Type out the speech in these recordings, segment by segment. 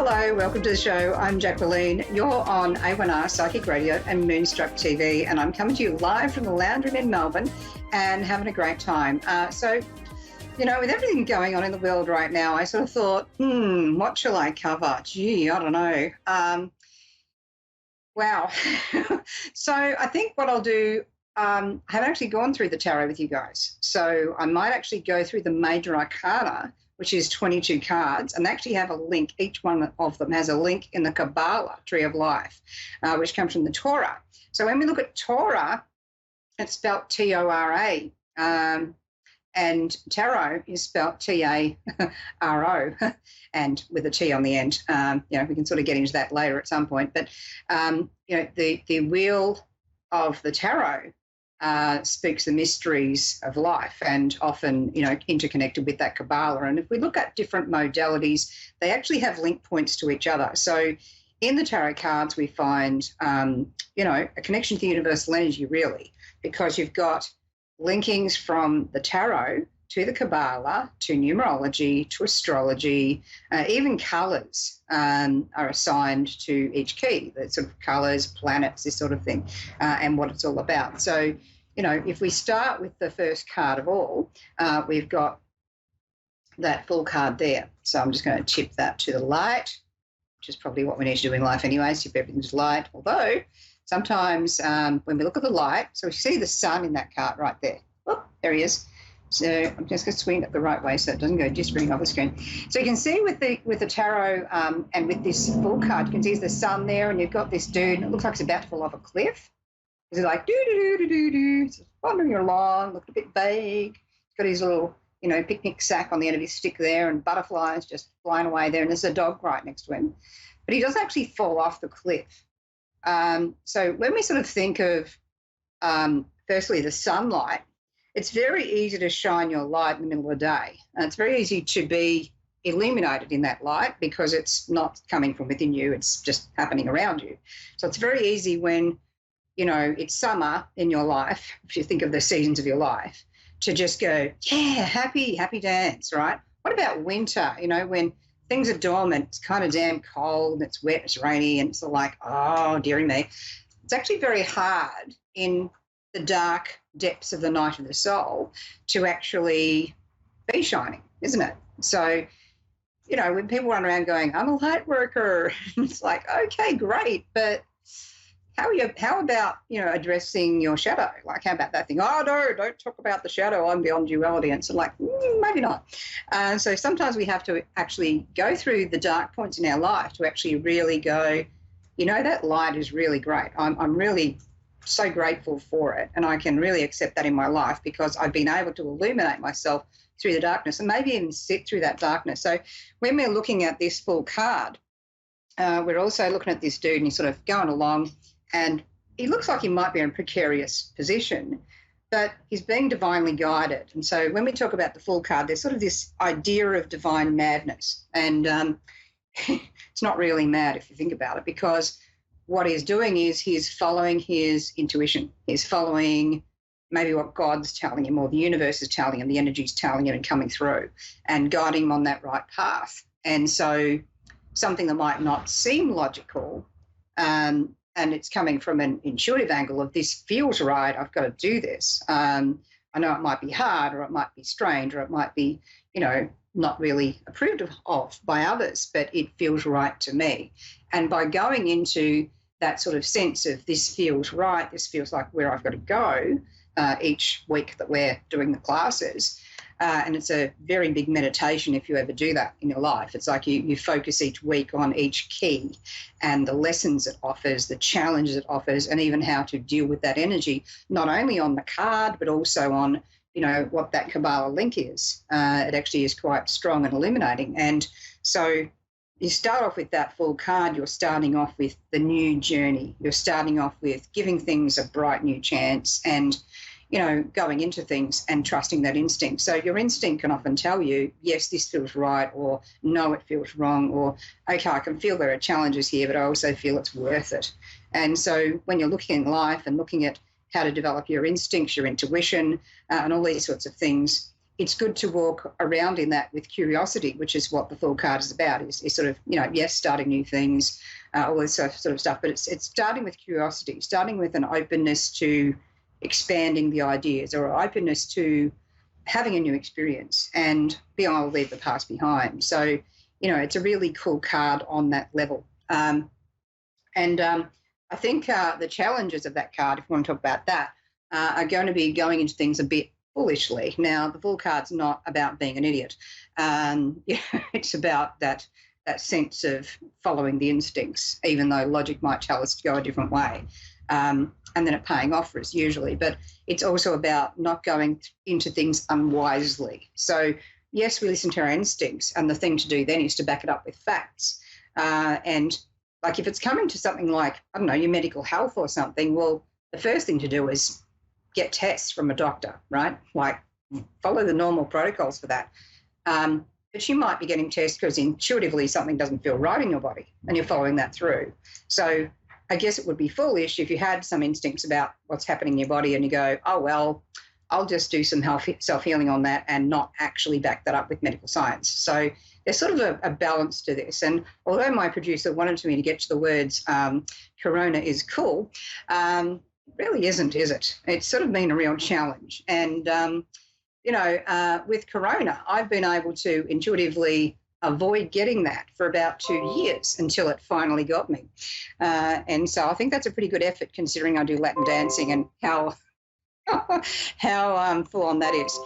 Hello, welcome to the show. I'm Jacquelene. You're on A1R Psychic Radio and Moonstruck TV, and I'm coming to you live from the lounge room in Melbourne and having a great time. With everything going on in the world right now, I sort of thought, what shall I cover? Gee, I don't know. Wow. So I think what I'll do, I haven't actually gone through the tarot with you guys. So I might actually go through the major arcana, which is 22 cards, and they actually have a link. Each one of them has a link in the Kabbalah, Tree of Life, which comes from the Torah. So when we look at Torah, it's spelled T-O-R-A, and tarot is spelled T-A-R-O, and with a T on the end. We can sort of get into that later at some point. But, the wheel of the tarot speaks the mysteries of life and often, interconnected with that Kabbalah. And if we look at different modalities, they actually have link points to each other. So in the tarot cards, we find, a connection to universal energy, really, because you've got linkings from the tarot to the Kabbalah, to numerology, to astrology, even colours are assigned to each key, the sort of colours, planets, this sort of thing, and what it's all about. So, if we start with the first card of all, we've got that full card there. So I'm just going to tip that to the light, which is probably what we need to do in life anyway, tip everything to light, although sometimes when we look at the light, so we see the sun in that card right there. Oh, there he is. So I'm just going to swing it the right way so it doesn't go just off the screen. So you can see with the tarot and with this full card, you can see the sun there, and you've got this dude, and it looks like it's about to fall off a cliff. He's like do-do-do-do-do-do. He's wandering along, looking a bit vague. He's got his little, picnic sack on the end of his stick there, and butterflies just flying away there, and there's a dog right next to him. But he doesn't actually fall off the cliff. So when we sort of think of, firstly, the sunlight, it's very easy to shine your light in the middle of the day. And it's very easy to be illuminated in that light because it's not coming from within you, it's just happening around you. So it's very easy when, it's summer in your life, if you think of the seasons of your life, to just go, yeah, happy dance, right? What about winter, when things are dormant, it's kind of damn cold, it's wet, it's rainy, and it's like, oh, dearie me. It's actually very hard in the dark depths of the night of the soul to actually be shining, isn't it? So, when people run around going, I'm a light worker, it's like, okay, great, but how about, addressing your shadow? Like, how about that thing? Oh, no, don't talk about the shadow. I'm beyond duality. And so like, maybe not. So sometimes we have to actually go through the dark points in our life to actually really go, that light is really great. I'm really so grateful for it. And I can really accept that in my life because I've been able to illuminate myself through the darkness and maybe even sit through that darkness. So when we're looking at this full card, we're also looking at this dude and he's sort of going along, and he looks like he might be in a precarious position, but he's being divinely guided. And so when we talk about the full card, there's sort of this idea of divine madness. And it's not really mad if you think about it, because what he's doing is he's following his intuition. He's following maybe what God's telling him or the universe is telling him, the energy's telling him and coming through and guiding him on that right path. And so something that might not seem logical, and it's coming from an intuitive angle of this feels right, I've got to do this. I know it might be hard or it might be strange or it might be, not really approved of by others, but it feels right to me. And by going into that sort of sense of this feels right, this feels like where I've got to go each week that we're doing the classes, and it's a very big meditation if you ever do that in your life. It's like you focus each week on each key and the lessons it offers, the challenges it offers, and even how to deal with that energy, not only on the card, but also on, what that Kabbalah link is. It actually is quite strong and illuminating. And so you start off with that full card, you're starting off with the new journey. You're starting off with giving things a bright new chance and, going into things and trusting that instinct. So your instinct can often tell you, yes, this feels right, or no, it feels wrong, or, okay, I can feel there are challenges here, but I also feel it's worth it. And so when you're looking at life and looking at how to develop your instincts, your intuition, and all these sorts of things, it's good to walk around in that with curiosity, which is what the Fool card is about, is sort of, yes, starting new things, all this sort of stuff, but it's starting with curiosity, starting with an openness to expanding the ideas, or openness to having a new experience and being able to leave the past behind. So, it's a really cool card on that level. I think the challenges of that card, if you want to talk about that, are going to be going into things a bit foolishly. Now, the Fool card's not about being an idiot. It's about that sense of following the instincts, even though logic might tell us to go a different way. And then it paying off for us usually. But it's also about not going into things unwisely. So, yes, we listen to our instincts, and the thing to do then is to back it up with facts. And like if it's coming to something like, I don't know, your medical health or something, well, the first thing to do is get tests from a doctor, right? Like follow the normal protocols for that. But you might be getting tests because intuitively something doesn't feel right in your body and you're following that through. So I guess it would be foolish if you had some instincts about what's happening in your body and you go, oh, well, I'll just do some self-healing on that and not actually back that up with medical science. So there's sort of a balance to this. And although my producer wanted me to get to the words, Corona is cool, it really isn't, is it? It's sort of been a real challenge. And, with Corona, I've been able to intuitively avoid getting that for about 2 years until it finally got me. And so I think that's a pretty good effort considering I do Latin dancing and how full on that is.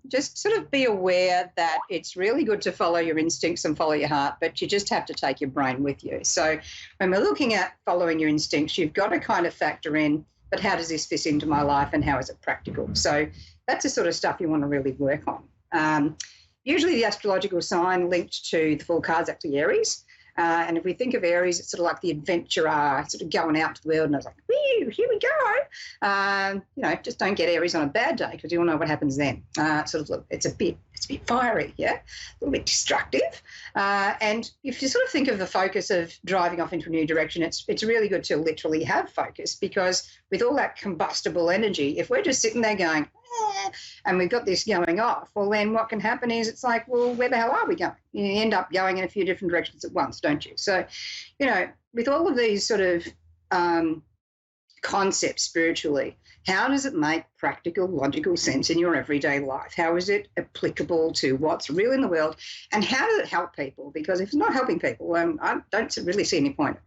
Just sort of be aware that it's really good to follow your instincts and follow your heart, but you just have to take your brain with you. So when we're looking at following your instincts, you've got to kind of factor in, but how does this fit into my life and how is it practical? So that's the sort of stuff you want to really work on. Usually the astrological sign linked to the Fool card is actually Aries. And if we think of Aries, it's sort of like the adventurer, sort of going out to the world. And I was like, woo, here we go. Just don't get Aries on a bad day because you all know what happens then. It's a bit fiery, yeah, a little bit destructive. And if you sort of think of the focus of driving off into a new direction, it's really good to literally have focus, because with all that combustible energy, if we're just sitting there going, and we've got this going off, well, then what can happen is it's like, well, where the hell are we going? You end up going in a few different directions at once, don't you? So, with all of these sort of concepts spiritually, how does it make practical, logical sense in your everyday life? How is it applicable to what's real in the world? And how does it help people? Because if it's not helping people, I don't really see any point.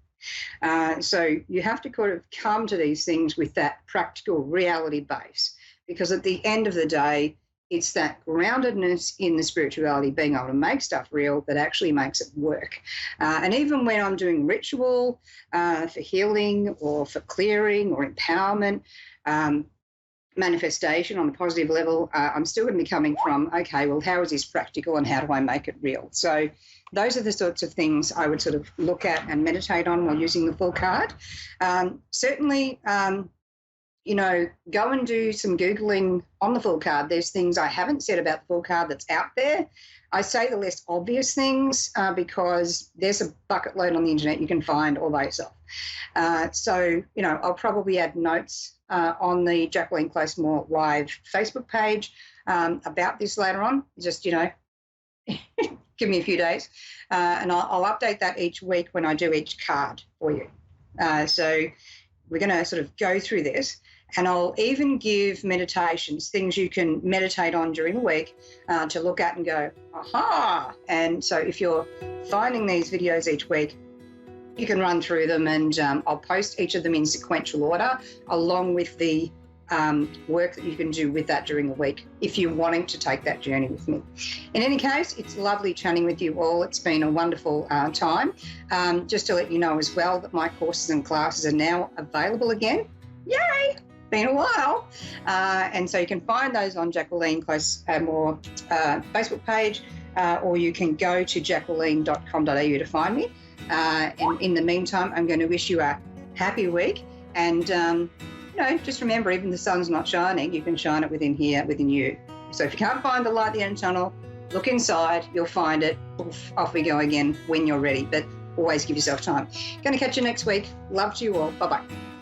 So you have to kind of come to these things with that practical reality base. Because at the end of the day, it's that groundedness in the spirituality, being able to make stuff real, that actually makes it work. And even when I'm doing ritual for healing or for clearing or empowerment, manifestation on a positive level, I'm still going to be coming from, okay, well, how is this practical and how do I make it real? So those are the sorts of things I would sort of look at and meditate on while using the Fool card. Certainly, go and do some Googling on the Fool card. There's things I haven't said about the Fool card that's out there. I say the less obvious things because there's a bucket load on the internet you can find all by yourself. I'll probably add notes on the Jacquelene Closemore Live Facebook page about this later on. Just, give me a few days. And I'll update that each week when I do each card for you. So we're going to sort of go through this. And I'll even give meditations, things you can meditate on during the week to look at and go, aha. And so if you're finding these videos each week, you can run through them, and I'll post each of them in sequential order along with the work that you can do with that during the week if you're wanting to take that journey with me. In any case, it's lovely chatting with you all. It's been a wonderful time. Just to let you know as well that my courses and classes are now available again. Yay! Been a while. And so you can find those on Jacquelene Closemore Facebook page, or you can go to jacquelene.com.au to find me. And in the meantime, I'm going to wish you a happy week. And, just remember, even the sun's not shining, you can shine it within here, within you. So if you can't find the light at the end of the tunnel, look inside, you'll find it. Off we go again when you're ready. But always give yourself time. Going to catch you next week. Love to you all. Bye-bye.